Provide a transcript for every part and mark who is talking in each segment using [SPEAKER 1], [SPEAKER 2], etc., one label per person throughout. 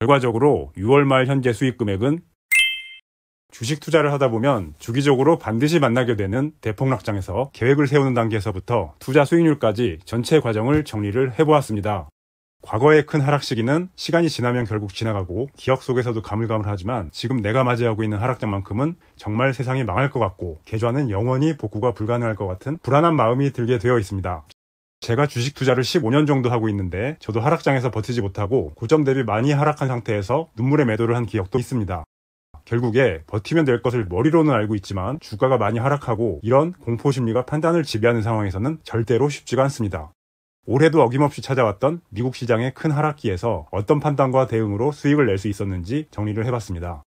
[SPEAKER 1] 결과적으로 6월 말 현재 수익 금액은 주식 투자를 하다 보면 주기적으로 반드시 만나게 되는 대폭락장에서 계획을 세우는 단계에서부터 투자 수익률까지 전체 과정을 정리를 해보았습니다. 과거의 큰 하락 시기는 시간이 지나면 결국 지나가고 기억 속에서도 가물가물하지만 지금 내가 맞이하고 있는 하락장만큼은 정말 세상이 망할 것 같고 계좌는 영원히 복구가 불가능할 것 같은 불안한 마음이 들게 되어 있습니다. 제가 주식 투자를 15년 정도 하고 있는데 저도 하락장에서 버티지 못하고 고점 대비 많이 하락한 상태에서 눈물의 매도를 한 기억도 있습니다. 결국에 버티면 될 것을 머리로는 알고 있지만 주가가 많이 하락하고 이런 공포심리가 판단을 지배하는 상황에서는 절대로 쉽지가 않습니다. 올해도 어김없이 찾아왔던 미국 시장의 큰 하락기에서 어떤 판단과 대응으로 수익을 낼 수 있었는지 정리를 해봤습니다.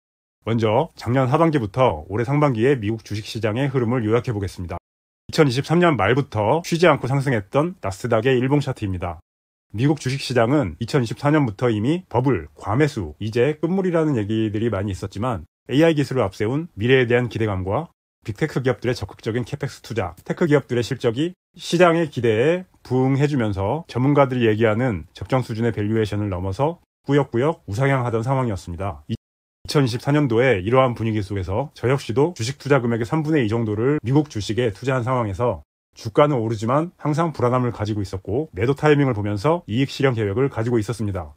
[SPEAKER 1] 먼저 작년 하반기부터 올해 상반기의 미국 주식시장의 흐름을 요약해 보겠습니다. 2023년 말부터 쉬지 않고 상승했던 나스닥의 일봉 차트입니다. 미국 주식시장은 2024년부터 이미 버블, 과매수, 이제 끝물이라는 얘기들이 많이 있었지만 AI 기술을 앞세운 미래에 대한 기대감과 빅테크 기업들의 적극적인 캐펙스 투자, 테크 기업들의 실적이 시장의 기대에 부응해주면서 전문가들이 얘기하는 적정 수준의 밸류에이션을 넘어서 꾸역꾸역 우상향하던 상황이었습니다. 2024년도에 이러한 분위기 속에서 저 역시도 주식 투자 금액의 3분의 2 정도를 미국 주식에 투자한 상황에서 주가는 오르지만 항상 불안함을 가지고 있었고 매도 타이밍을 보면서 이익 실현 계획을 가지고 있었습니다.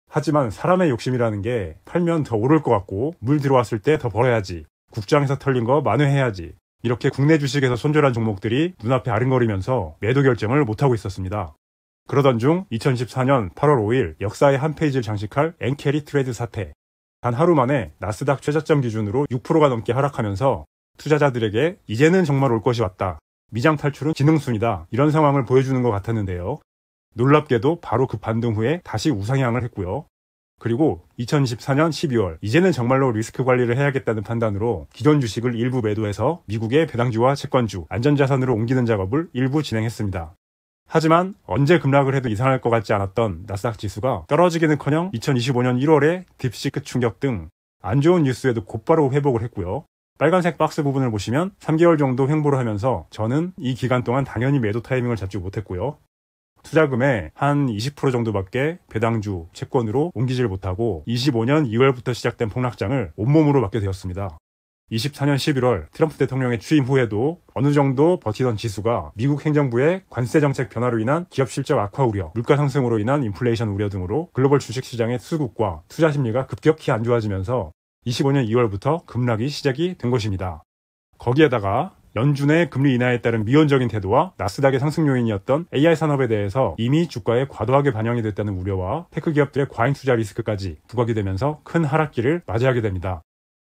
[SPEAKER 1] 하지만 사람의 욕심이라는 게 팔면 더 오를 것 같고 물 들어왔을 때 더 벌어야지, 국장에서 털린 거 만회해야지, 이렇게 국내 주식에서 손절한 종목들이 눈앞에 아른거리면서 매도 결정을 못하고 있었습니다. 그러던 중 2014년 8월 5일 역사의 한 페이지를 장식할 엔캐리 트레이드 사태. 단 하루 만에 나스닥 최저점 기준으로 6%가 넘게 하락하면서 투자자들에게 이제는 정말 올 것이 왔다, 미장 탈출은 지능순이다, 이런 상황을 보여주는 것 같았는데요. 놀랍게도 바로 그 반등 후에 다시 우상향을 했고요. 그리고 2024년 12월 이제는 정말로 리스크 관리를 해야겠다는 판단으로 기존 주식을 일부 매도해서 미국의 배당주와 채권주, 안전자산으로 옮기는 작업을 일부 진행했습니다. 하지만 언제 급락을 해도 이상할 것 같지 않았던 나스닥 지수가 떨어지기는커녕 2025년 1월에 딥시크 충격 등 안 좋은 뉴스에도 곧바로 회복을 했고요. 빨간색 박스 부분을 보시면 3개월 정도 횡보를 하면서 저는 이 기간 동안 당연히 매도 타이밍을 잡지 못했고요. 투자금의 한 20% 정도밖에 배당주, 채권으로 옮기질 못하고 25년 2월부터 시작된 폭락장을 온몸으로 맞게 되었습니다. 24년 11월 트럼프 대통령의 취임 후에도 어느 정도 버티던 지수가 미국 행정부의 관세 정책 변화로 인한 기업 실적 악화 우려, 물가 상승으로 인한 인플레이션 우려 등으로 글로벌 주식시장의 수급과 투자 심리가 급격히 안 좋아지면서 25년 2월부터 급락이 시작이 된 것입니다. 거기에다가 연준의 금리 인하에 따른 미온적인 태도와 나스닥의 상승 요인이었던 AI 산업에 대해서 이미 주가에 과도하게 반영이 됐다는 우려와 테크 기업들의 과잉 투자 리스크까지 부각이 되면서 큰 하락기를 맞이하게 됩니다.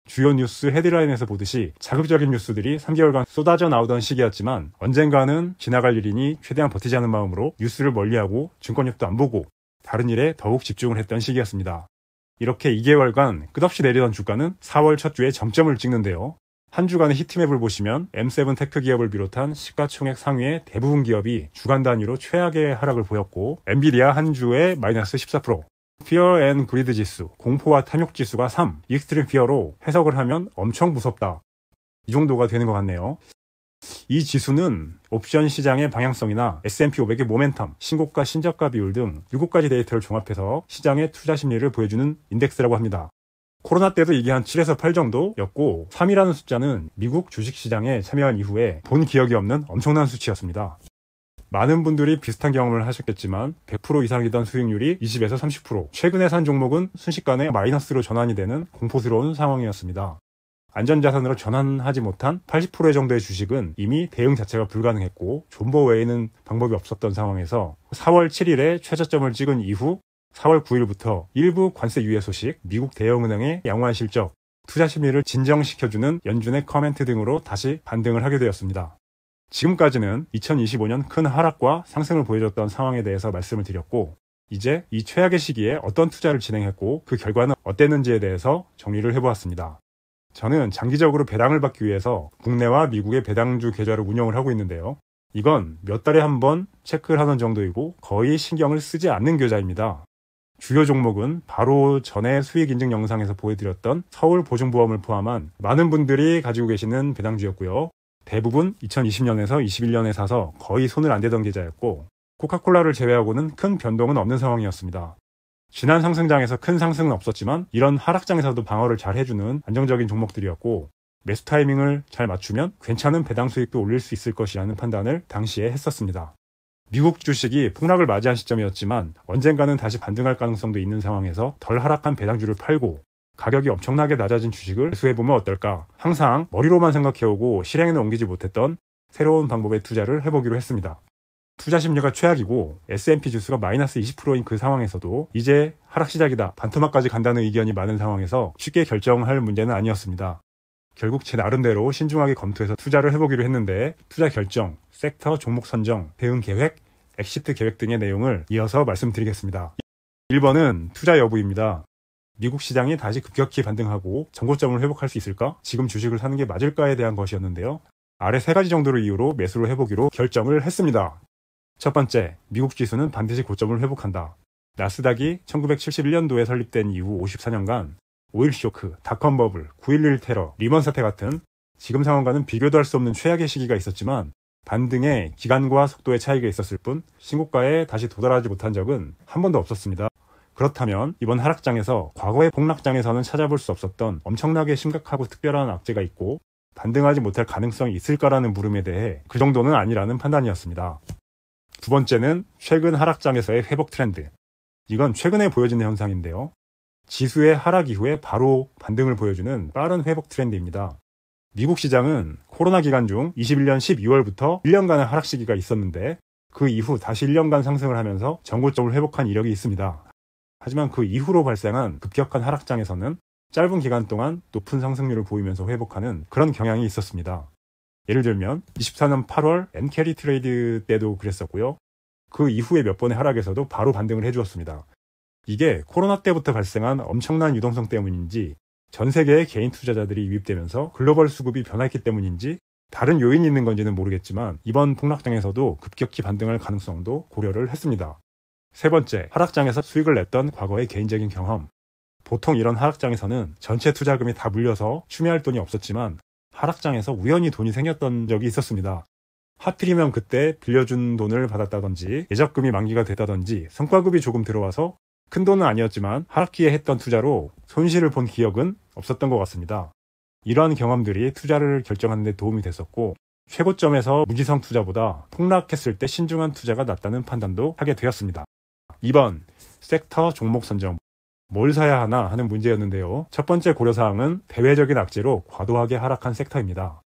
[SPEAKER 1] 주요 뉴스 헤드라인에서 보듯이 자극적인 뉴스들이 3개월간 쏟아져 나오던 시기였지만 언젠가는 지나갈 일이니 최대한 버티자는 마음으로 뉴스를 멀리하고 증권협도 안 보고 다른 일에 더욱 집중을 했던 시기였습니다. 이렇게 2개월간 끝없이 내리던 주가는 4월 첫 주에 정점을 찍는데요. 한 주간의 히트맵을 보시면 M7 테크 기업을 비롯한 시가총액 상위의 대부분 기업이 주간 단위로 최악의 하락을 보였고 엔비디아 한 주에 마이너스 14%, Fear and Greed 지수, 공포와 탐욕 지수가 3, 익스트림 피어로 해석을 하면 엄청 무섭다, 이 정도가 되는 것 같네요. 이 지수는 옵션 시장의 방향성이나 S&P 500의 모멘텀, 신고가 신저가 비율 등 7가지 데이터를 종합해서 시장의 투자 심리를 보여주는 인덱스라고 합니다. 코로나 때도 이게 한 7에서 8 정도였고 3이라는 숫자는 미국 주식시장에 참여한 이후에 본 기억이 없는 엄청난 수치였습니다. 많은 분들이 비슷한 경험을 하셨겠지만 100% 이상이던 수익률이 20에서 30%, 최근에 산 종목은 순식간에 마이너스로 전환이 되는 공포스러운 상황이었습니다. 안전자산으로 전환하지 못한 80% 정도의 주식은 이미 대응 자체가 불가능했고 존버 외에는 방법이 없었던 상황에서 4월 7일에 최저점을 찍은 이후 4월 9일부터 일부 관세 유예 소식, 미국 대형은행의 양호한 실적, 투자 심리를 진정시켜주는 연준의 커멘트 등으로 다시 반등을 하게 되었습니다. 지금까지는 2025년 큰 하락과 상승을 보여줬던 상황에 대해서 말씀을 드렸고 이제 이 최악의 시기에 어떤 투자를 진행했고 그 결과는 어땠는지에 대해서 정리를 해보았습니다. 저는 장기적으로 배당을 받기 위해서 국내와 미국의 배당주 계좌를 운영을 하고 있는데요. 이건 몇 달에 한 번 체크를 하는 정도이고 거의 신경을 쓰지 않는 계좌입니다. 주요 종목은 바로 전에 수익 인증 영상에서 보여드렸던 서울보증보험을 포함한 많은 분들이 가지고 계시는 배당주였고요. 대부분 2020년에서 21년에 사서 거의 손을 안 대던 계좌였고 코카콜라를 제외하고는 큰 변동은 없는 상황이었습니다. 지난 상승장에서 큰 상승은 없었지만 이런 하락장에서도 방어를 잘 해주는 안정적인 종목들이었고, 매수 타이밍을 잘 맞추면 괜찮은 배당 수익도 올릴 수 있을 것이라는 판단을 당시에 했었습니다. 미국 주식이 폭락을 맞이한 시점이었지만 언젠가는 다시 반등할 가능성도 있는 상황에서 덜 하락한 배당주를 팔고 가격이 엄청나게 낮아진 주식을 매수해보면 어떨까, 항상 머리로만 생각해오고 실행에는 옮기지 못했던 새로운 방법의 투자를 해보기로 했습니다. 투자 심리가 최악이고 S&P 지수가 마이너스 20%인 그 상황에서도 이제 하락 시작이다, 반토막까지 간다는 의견이 많은 상황에서 쉽게 결정할 문제는 아니었습니다. 결국 제 나름대로 신중하게 검토해서 투자를 해보기로 했는데, 투자 결정, 섹터, 종목 선정, 대응 계획, 엑시트 계획 등의 내용을 이어서 말씀드리겠습니다. 1번은 투자 여부입니다. 미국 시장이 다시 급격히 반등하고 전고점을 회복할 수 있을까? 지금 주식을 사는 게 맞을까에 대한 것이었는데요. 아래 3가지 정도를 이유로 매수를 해보기로 결정을 했습니다. 첫 번째, 미국 지수는 반드시 고점을 회복한다. 나스닥이 1971년도에 설립된 이후 54년간 오일 쇼크, 닷컴 버블, 9.11 테러, 리먼 사태 같은 지금 상황과는 비교도 할 수 없는 최악의 시기가 있었지만 반등의 기간과 속도의 차이가 있었을 뿐 신고가에 다시 도달하지 못한 적은 한 번도 없었습니다. 그렇다면 이번 하락장에서 과거의 폭락장에서는 찾아볼 수 없었던 엄청나게 심각하고 특별한 악재가 있고 반등하지 못할 가능성이 있을까라는 물음에 대해 그 정도는 아니라는 판단이었습니다. 두 번째는 최근 하락장에서의 회복 트렌드. 이건 최근에 보여지는 현상인데요. 지수의 하락 이후에 바로 반등을 보여주는 빠른 회복 트렌드입니다. 미국 시장은 코로나 기간 중 21년 12월부터 1년간의 하락 시기가 있었는데 그 이후 다시 1년간 상승을 하면서 전고점을 회복한 이력이 있습니다. 하지만 그 이후로 발생한 급격한 하락장에서는 짧은 기간 동안 높은 상승률을 보이면서 회복하는 그런 경향이 있었습니다. 예를 들면 24년 8월 엔캐리 트레이드 때도 그랬었고요. 그 이후에 몇 번의 하락에서도 바로 반등을 해주었습니다. 이게 코로나 때부터 발생한 엄청난 유동성 때문인지, 전 세계의 개인 투자자들이 유입되면서 글로벌 수급이 변화했기 때문인지 다른 요인이 있는 건지는 모르겠지만 이번 폭락장에서도 급격히 반등할 가능성도 고려를 했습니다. 세 번째, 하락장에서 수익을 냈던 과거의 개인적인 경험. 보통 이런 하락장에서는 전체 투자금이 다 물려서 추미할 돈이 없었지만 하락장에서 우연히 돈이 생겼던 적이 있었습니다. 하필이면 그때 빌려준 돈을 받았다든지 예적금이 만기가 됐다든지 성과급이 조금 들어와서 큰 돈은 아니었지만 하락기에 했던 투자로 손실을 본 기억은 없었던 것 같습니다. 이러한 경험들이 투자를 결정하는 데 도움이 됐었고, 최고점에서 무지성 투자보다 폭락했을 때 신중한 투자가 낫다는 판단도 하게 되었습니다. 2번, 섹터 종목 선정. 뭘 사야 하나 하는 문제였는데요. 첫 번째 고려사항은 대외적인 악재로 과도하게 하락한 섹터입니다.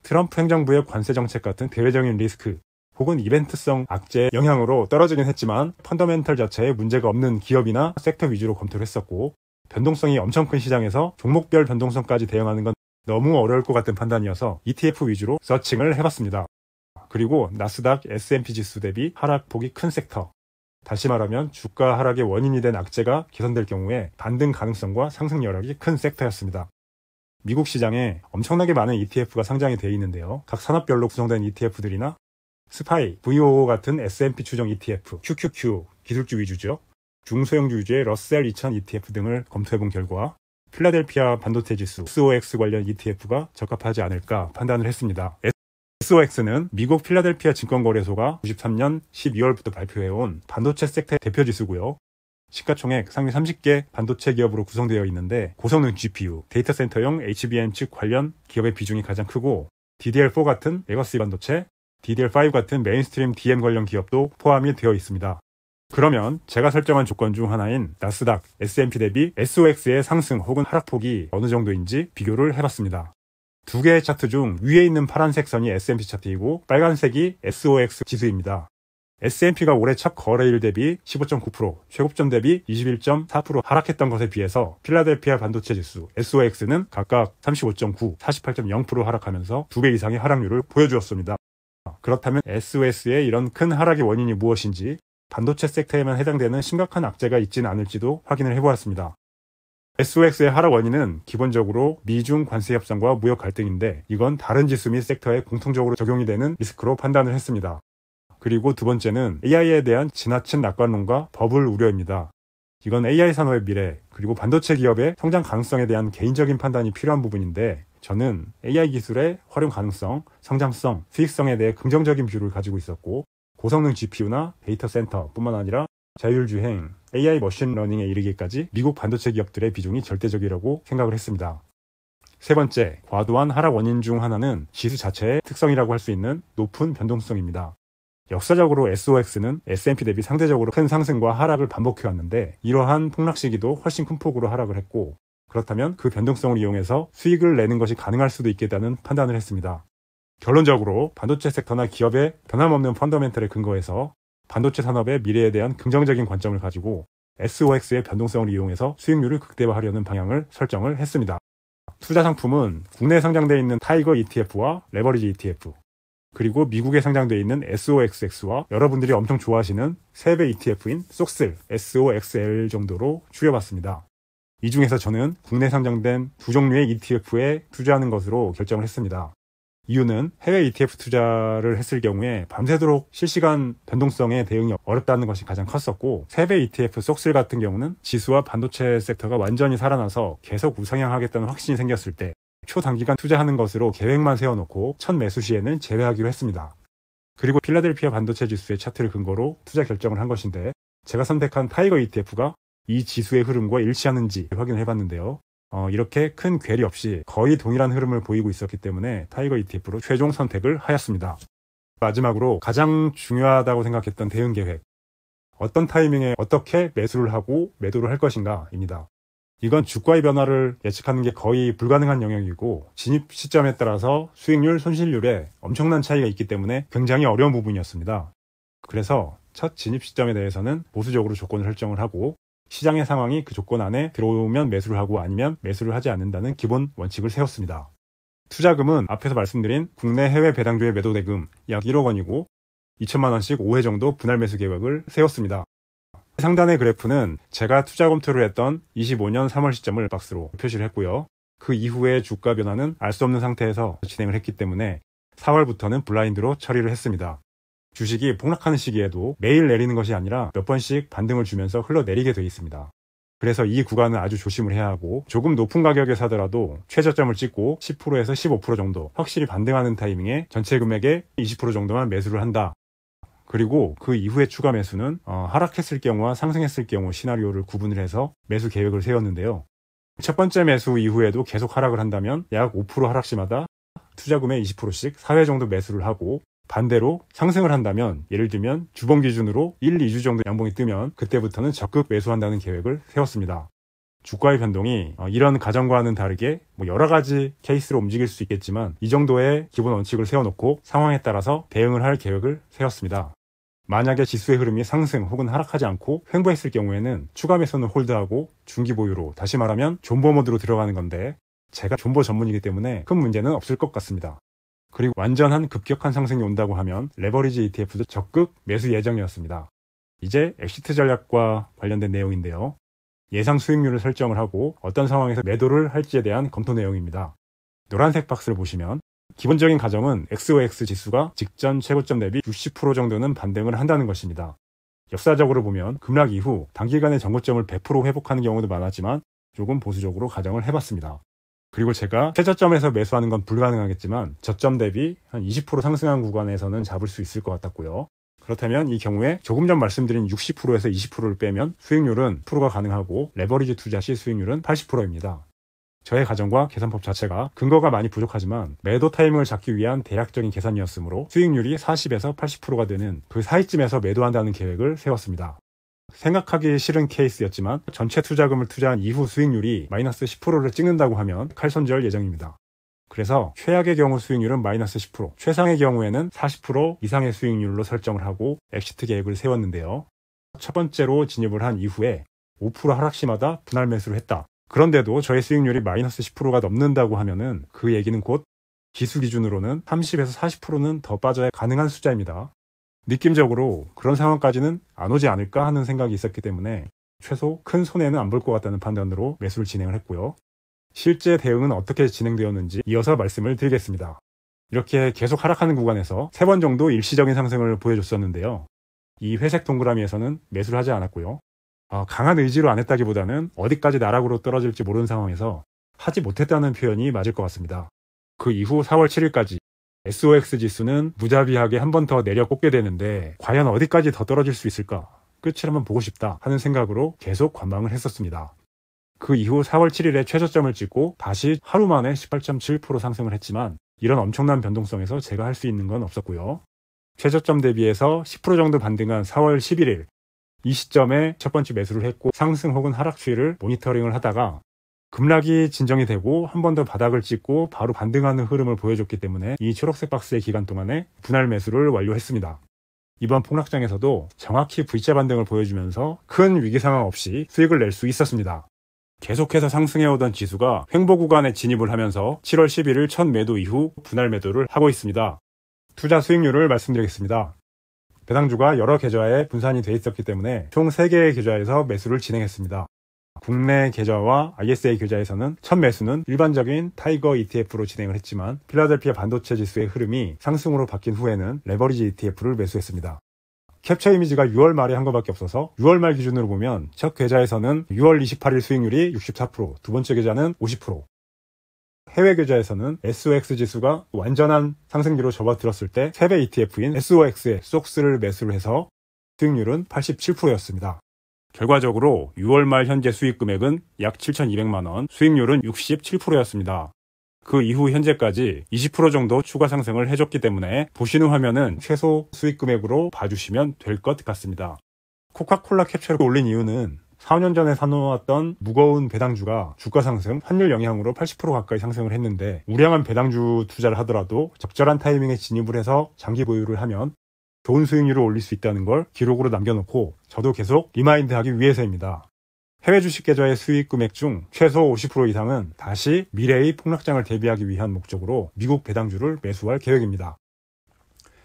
[SPEAKER 1] 트럼프 행정부의 관세 정책 같은 대외적인 리스크 혹은 이벤트성 악재의 영향으로 떨어지긴 했지만 펀더멘털 자체에 문제가 없는 기업이나 섹터 위주로 검토를 했었고, 변동성이 엄청 큰 시장에서 종목별 변동성까지 대응하는 건 너무 어려울 것 같은 판단이어서 ETF 위주로 서칭을 해봤습니다. 그리고 나스닥, S&P 지수 대비 하락폭이 큰 섹터. 다시 말하면 주가 하락의 원인이 된 악재가 개선될 경우에 반등 가능성과 상승 여력이 큰 섹터였습니다. 미국 시장에 엄청나게 많은 ETF가 상장이 되어 있는데요. 각 산업별로 구성된 ETF들이나 스파이, VOO 같은 S&P 추정 ETF, QQQ, 기술주 위주죠. 중소형주 위주의 러셀 2000 ETF 등을 검토해본 결과 필라델피아 반도체 지수, SOX 관련 ETF가 적합하지 않을까 판단을 했습니다. SOX는 미국 필라델피아 증권거래소가 93년 12월부터 발표해온 반도체 섹터의 대표 지수고요. 시가총액 상위 30개 반도체 기업으로 구성되어 있는데 고성능 GPU, 데이터 센터용 HBM 칩 관련 기업의 비중이 가장 크고 DDR4 같은 레거시 반도체, DDR5 같은 메인스트림 DM 관련 기업도 포함이 되어 있습니다. 그러면 제가 설정한 조건 중 하나인 나스닥, S&P 대비 SOX의 상승 혹은 하락폭이 어느 정도인지 비교를 해봤습니다. 두 개의 차트 중 위에 있는 파란색 선이 S&P 차트이고 빨간색이 SOX 지수입니다. S&P가 올해 첫 거래일 대비 15.9%, 최고점 대비 21.4% 하락했던 것에 비해서 필라델피아 반도체 지수, SOX는 각각 35.9, 48.0% 하락하면서 2배 이상의 하락률을 보여주었습니다. 그렇다면 SOX의 이런 큰 하락의 원인이 무엇인지, 반도체 섹터에만 해당되는 심각한 악재가 있지는 않을지도 확인을 해보았습니다. SOX의 하락 원인은 기본적으로 미중 관세 협상과 무역 갈등인데 이건 다른 지수 및 섹터에 공통적으로 적용이 되는 리스크로 판단을 했습니다. 그리고 두 번째는 AI에 대한 지나친 낙관론과 버블 우려입니다. 이건 AI 산업의 미래, 그리고 반도체 기업의 성장 가능성에 대한 개인적인 판단이 필요한 부분인데 저는 AI 기술의 활용 가능성, 성장성, 수익성에 대해 긍정적인 뷰를 가지고 있었고 고성능 GPU나 데이터 센터 뿐만 아니라 자율주행, AI 머신러닝에 이르기까지 미국 반도체 기업들의 비중이 절대적이라고 생각을 했습니다. 세 번째, 과도한 하락 원인 중 하나는 지수 자체의 특성이라고 할 수 있는 높은 변동성입니다. 역사적으로 SOX는 S&P 대비 상대적으로 큰 상승과 하락을 반복해왔는데 이러한 폭락 시기도 훨씬 큰 폭으로 하락을 했고, 그렇다면 그 변동성을 이용해서 수익을 내는 것이 가능할 수도 있겠다는 판단을 했습니다. 결론적으로 반도체 섹터나 기업의 변함없는 펀더멘털에 근거해서 반도체 산업의 미래에 대한 긍정적인 관점을 가지고 SOX의 변동성을 이용해서 수익률을 극대화하려는 방향을 설정을 했습니다. 투자 상품은 국내에 상장되어 있는 타이거 ETF와 레버리지 ETF, 그리고 미국에 상장되어 있는 SOXX와 여러분들이 엄청 좋아하시는 3배 ETF인 속슬 SOXL 정도로 추려봤습니다. 이 중에서 저는 국내 상장된 두 종류의 ETF에 투자하는 것으로 결정을 했습니다. 이유는 해외 ETF 투자를 했을 경우에 밤새도록 실시간 변동성에 대응이 어렵다는 것이 가장 컸었고, 3배 ETF 속슬 같은 경우는 지수와 반도체 섹터가 완전히 살아나서 계속 우상향하겠다는 확신이 생겼을 때 초단기간 투자하는 것으로 계획만 세워놓고 첫 매수 시에는 제외하기로 했습니다. 그리고 필라델피아 반도체 지수의 차트를 근거로 투자 결정을 한 것인데, 제가 선택한 타이거 ETF가 이 지수의 흐름과 일치하는지 확인을 해봤는데요. 이렇게 큰 괴리 없이 거의 동일한 흐름을 보이고 있었기 때문에 타이거 ETF로 최종 선택을 하였습니다. 마지막으로 가장 중요하다고 생각했던 대응 계획. 어떤 타이밍에 어떻게 매수를 하고 매도를 할 것인가 입니다. 이건 주가의 변화를 예측하는 게 거의 불가능한 영역이고, 진입 시점에 따라서 수익률, 손실률에 엄청난 차이가 있기 때문에 굉장히 어려운 부분이었습니다. 그래서 첫 진입 시점에 대해서는 보수적으로 조건을 설정을 하고, 시장의 상황이 그 조건 안에 들어오면 매수를 하고 아니면 매수를 하지 않는다는 기본 원칙을 세웠습니다. 투자금은 앞에서 말씀드린 국내 해외 배당주의 매도 대금 약 1억 원이고 2천만 원씩 5회 정도 분할 매수 계획을 세웠습니다. 상단의 그래프는 제가 투자 검토를 했던 25년 3월 시점을 박스로 표시를 했고요. 그 이후의 주가 변화는 알 수 없는 상태에서 진행을 했기 때문에 4월부터는 블라인드로 처리를 했습니다. 주식이 폭락하는 시기에도 매일 내리는 것이 아니라 몇 번씩 반등을 주면서 흘러내리게 되어 있습니다. 그래서 이 구간은 아주 조심을 해야 하고, 조금 높은 가격에 사더라도 최저점을 찍고 10%에서 15% 정도 확실히 반등하는 타이밍에 전체 금액의 20% 정도만 매수를 한다. 그리고 그 이후에 추가 매수는 하락했을 경우와 상승했을 경우 시나리오를 구분을 해서 매수 계획을 세웠는데요. 첫 번째 매수 이후에도 계속 하락을 한다면 약 5% 하락 시마다 투자금의 20%씩 4회 정도 매수를 하고, 반대로 상승을 한다면 예를 들면 주봉 기준으로 1, 2주 정도 양봉이 뜨면 그때부터는 적극 매수한다는 계획을 세웠습니다. 주가의 변동이 이런 가정과는 다르게 여러 가지 케이스로 움직일 수 있겠지만 이 정도의 기본 원칙을 세워놓고 상황에 따라서 대응을 할 계획을 세웠습니다. 만약에 지수의 흐름이 상승 혹은 하락하지 않고 횡보했을 경우에는 추가 매수는 홀드하고 중기 보유로, 다시 말하면 존버 모드로 들어가는 건데, 제가 존버 전문이기 때문에 큰 문제는 없을 것 같습니다. 그리고 완전한 급격한 상승이 온다고 하면 레버리지 ETF도 적극 매수 예정이었습니다. 이제 엑시트 전략과 관련된 내용인데요. 예상 수익률을 설정을 하고 어떤 상황에서 매도를 할지에 대한 검토 내용입니다. 노란색 박스를 보시면 기본적인 가정은 XOX 지수가 직전 최고점 대비 60% 정도는 반등을 한다는 것입니다. 역사적으로 보면 급락 이후 단기간에 전고점을 100% 회복하는 경우도 많았지만 조금 보수적으로 가정을 해봤습니다. 그리고 제가 최저점에서 매수하는 건 불가능하겠지만 저점 대비 한 20% 상승한 구간에서는 잡을 수 있을 것 같았고요. 그렇다면 이 경우에 조금 전 말씀드린 60%에서 20%를 빼면 수익률은 10%가 가능하고 레버리지 투자 시 수익률은 80%입니다. 저의 가정과 계산법 자체가 근거가 많이 부족하지만 매도 타이밍을 잡기 위한 대략적인 계산이었으므로 수익률이 40에서 80%가 되는 그 사이쯤에서 매도한다는 계획을 세웠습니다. 생각하기 싫은 케이스였지만 전체 투자금을 투자한 이후 수익률이 마이너스 10%를 찍는다고 하면 칼손절 예정입니다. 그래서 최악의 경우 수익률은 마이너스 10%, 최상의 경우에는 40% 이상의 수익률로 설정을 하고 엑시트 계획을 세웠는데요. 첫 번째로 진입을 한 이후에 5% 하락 시마다 분할 매수를 했다. 그런데도 저의 수익률이 마이너스 10%가 넘는다고 하면은 그 얘기는 곧 기수 기준으로는 30에서 40%는 더 빠져야 가능한 숫자입니다. 느낌적으로 그런 상황까지는 안 오지 않을까 하는 생각이 있었기 때문에 최소 큰 손해는 안 볼 것 같다는 판단으로 매수를 진행을 했고요. 실제 대응은 어떻게 진행되었는지 이어서 말씀을 드리겠습니다. 이렇게 계속 하락하는 구간에서 3번 정도 일시적인 상승을 보여줬었는데요. 이 회색 동그라미에서는 매수를 하지 않았고요. 강한 의지로 안 했다기보다는 어디까지 나락으로 떨어질지 모르는 상황에서 하지 못했다는 표현이 맞을 것 같습니다. 그 이후 4월 7일까지 SOX 지수는 무자비하게 한 번 더 내려 꽂게 되는데 과연 어디까지 더 떨어질 수 있을까? 끝을 한번 보고 싶다 하는 생각으로 계속 관망을 했었습니다. 그 이후 4월 7일에 최저점을 찍고 다시 하루 만에 18.7% 상승을 했지만 이런 엄청난 변동성에서 제가 할 수 있는 건 없었고요. 최저점 대비해서 10% 정도 반등한 4월 11일 이 시점에 첫 번째 매수를 했고 상승 혹은 하락 추이를 모니터링을 하다가 급락이 진정이 되고 한 번 더 바닥을 찍고 바로 반등하는 흐름을 보여줬기 때문에 이 초록색 박스의 기간 동안에 분할 매수를 완료했습니다. 이번 폭락장에서도 정확히 V자 반등을 보여주면서 큰 위기 상황 없이 수익을 낼 수 있었습니다. 계속해서 상승해오던 지수가 횡보 구간에 진입을 하면서 7월 11일 첫 매도 이후 분할 매도를 하고 있습니다. 투자 수익률을 말씀드리겠습니다. 배당주가 여러 계좌에 분산이 돼 있었기 때문에 총 3개의 계좌에서 매수를 진행했습니다. 국내 계좌와 ISA 계좌에서는 첫 매수는 일반적인 타이거 ETF로 진행을 했지만 필라델피아 반도체 지수의 흐름이 상승으로 바뀐 후에는 레버리지 ETF를 매수했습니다. 캡처 이미지가 6월 말에 한 것밖에 없어서 6월 말 기준으로 보면 첫 계좌에서는 6월 28일 수익률이 64%, 두 번째 계좌는 50%. 해외 계좌에서는 SOX 지수가 완전한 상승기로 접어들었을 때 3배 ETF인 SOX에 SOX를 매수를 해서 수익률은 87%였습니다. 결과적으로 6월 말 현재 수익 금액은 약 7,200만원, 수익률은 67%였습니다. 그 이후 현재까지 20% 정도 추가 상승을 해줬기 때문에 보시는 화면은 최소 수익 금액으로 봐주시면 될 것 같습니다. 코카콜라 캡처를 올린 이유는 4년 전에 사놓았던 무거운 배당주가 주가 상승, 환율 영향으로 80% 가까이 상승을 했는데 우량한 배당주 투자를 하더라도 적절한 타이밍에 진입을 해서 장기 보유를 하면 좋은 수익률을 올릴 수 있다는 걸 기록으로 남겨놓고 저도 계속 리마인드하기 위해서입니다. 해외 주식 계좌의 수익 금액 중 최소 50% 이상은 다시 미래의 폭락장을 대비하기 위한 목적으로 미국 배당주를 매수할 계획입니다.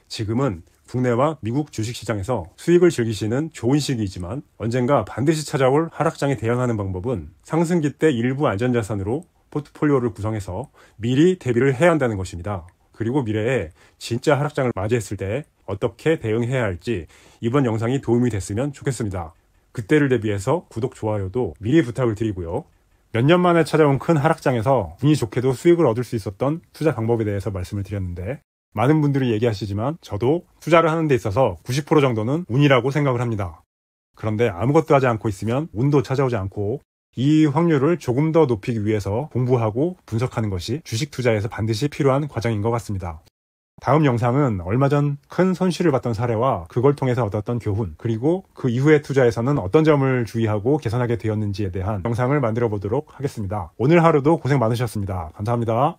[SPEAKER 1] 지금은 국내와 미국 주식시장에서 수익을 즐기시는 좋은 시기이지만 언젠가 반드시 찾아올 하락장에 대응하는 방법은 상승기 때 일부 안전자산으로 포트폴리오를 구성해서 미리 대비를 해야 한다는 것입니다. 그리고 미래에 진짜 하락장을 맞이했을 때 어떻게 대응해야 할지 이번 영상이 도움이 됐으면 좋겠습니다. 그때를 대비해서 구독, 좋아요도 미리 부탁을 드리고요. 몇 년 만에 찾아온 큰 하락장에서 운이 좋게도 수익을 얻을 수 있었던 투자 방법에 대해서 말씀을 드렸는데 많은 분들이 얘기하시지만 저도 투자를 하는 데 있어서 90% 정도는 운이라고 생각을 합니다. 그런데 아무것도 하지 않고 있으면 운도 찾아오지 않고 이 확률을 조금 더 높이기 위해서 공부하고 분석하는 것이 주식 투자에서 반드시 필요한 과정인 것 같습니다. 다음 영상은 얼마 전 큰 손실을 봤던 사례와 그걸 통해서 얻었던 교훈, 그리고 그 이후의 투자에서는 어떤 점을 주의하고 개선하게 되었는지에 대한 영상을 만들어 보도록 하겠습니다. 오늘 하루도 고생 많으셨습니다. 감사합니다.